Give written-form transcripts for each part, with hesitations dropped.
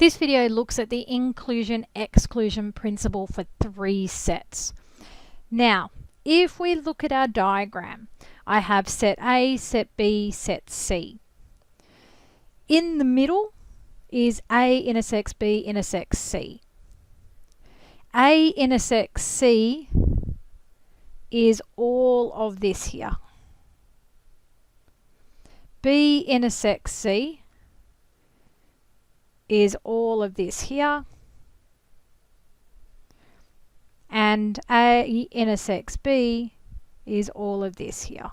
This video looks at the inclusion-exclusion principle for 3 sets. Now, if we look at our diagram, I have set A, set B, set C. In the middle is A intersects B intersects C. A intersects C is all of this here. B intersects C is all of this here, and A intersects B is all of this here.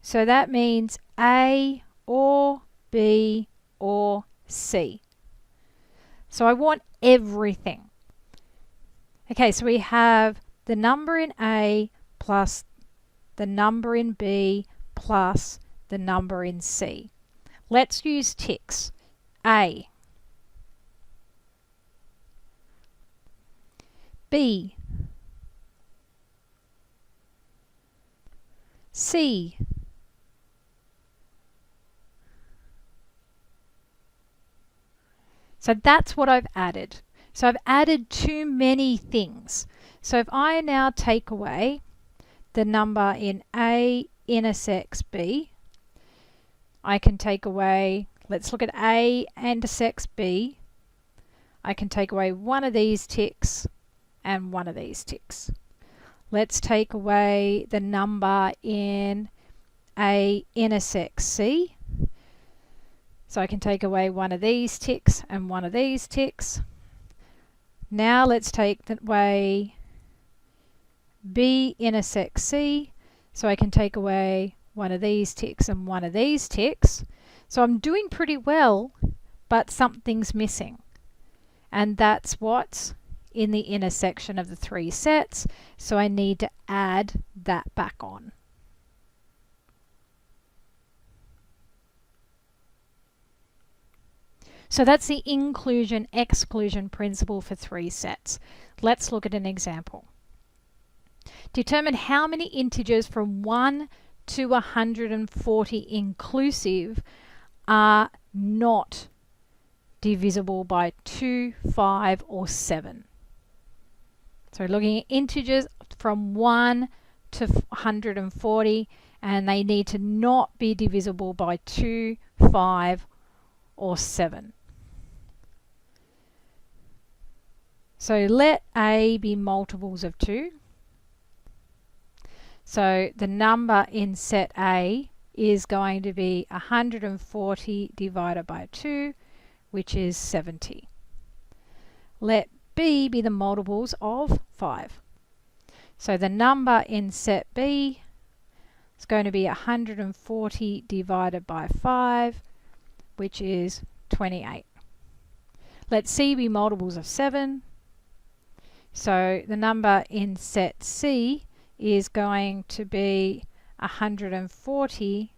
So that means A or B or C. So I want everything. Okay, so we have the number in A plus the number in B plus the number in C. Let's use ticks. A, B, C, so that's what I've added. So I've added too many things. So if I now take away the number in A intersects B, I can take away, let's look at A intersects B. I can take away one of these ticks and one of these ticks. Let's take away the number in A intersects C. So I can take away one of these ticks and one of these ticks. Now let's take away B intersects C. So I can take away one of these ticks and one of these ticks. So I'm doing pretty well, but something's missing. And that's what's in the intersection of the 3 sets. So I need to add that back on. So that's the inclusion-exclusion principle for 3 sets. Let's look at an example. Determine how many integers from 1 to 140 inclusive are not divisible by 2, 5, or 7. So we're looking at integers from 1 to 140, and they need to not be divisible by 2, 5, or 7. So let A be multiples of 2. So the number in set A is going to be 140 divided by 2, which is 70. Let B be the multiples of 5. So the number in set B is going to be 140 divided by 5, which is 28. Let C be multiples of 7. So the number in set C is going to be 140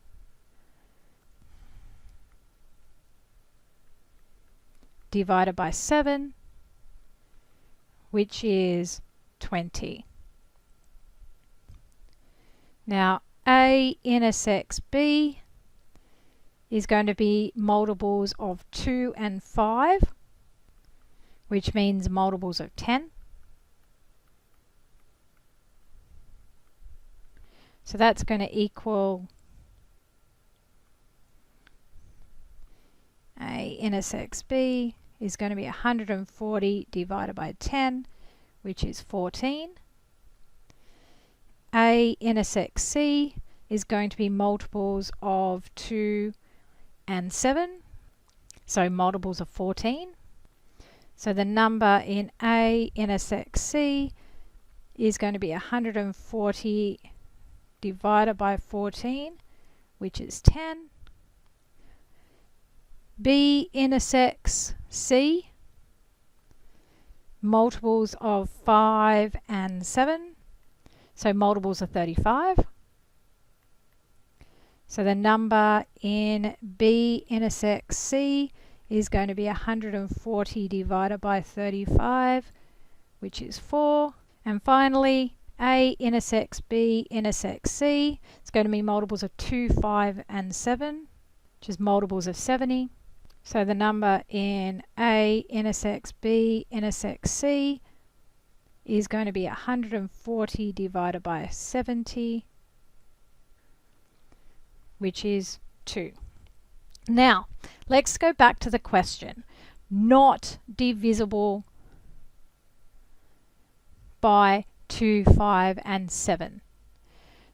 divided by 7, which is 20. Now A intersects B is going to be multiples of 2 and 5, which means multiples of 10. So that's going to equal A intersects B is going to be 140 divided by 10, which is 14. A intersects C is going to be multiples of 2 and 7, so multiples of 14. So the number in A intersects C is going to be 140 divided by 14, which is 10. B intersects C, multiples of 5 and 7, so multiples of 35. So the number in B intersects C is going to be 140 divided by 35, which is 4. And finally, A intersects B intersects C. It's going to be multiples of 2, 5, and 7, which is multiples of 70. So the number in A intersects B intersects C is going to be 140 divided by 70, which is 2. Now, let's go back to the question. Not divisible by 2, 5, and 7.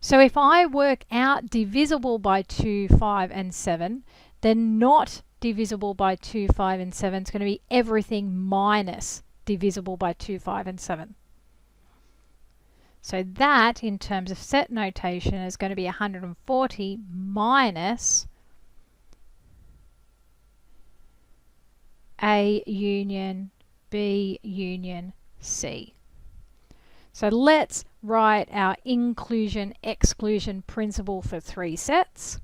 So if I work out divisible by 2, 5, and 7, then not divisible by 2, 5, and 7 is going to be everything minus divisible by 2, 5, and 7. So that, in terms of set notation, is going to be 140 minus A union B union C. So let's write our inclusion-exclusion principle for 3 sets.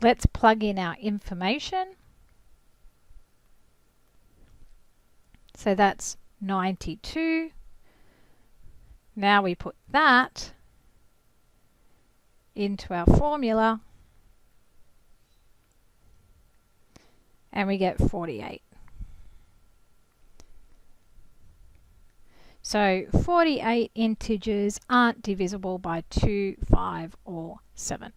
Let's plug in our information. So that's 92. Now we put that into our formula and we get 48. So 48 integers aren't divisible by 2, 5, or 7.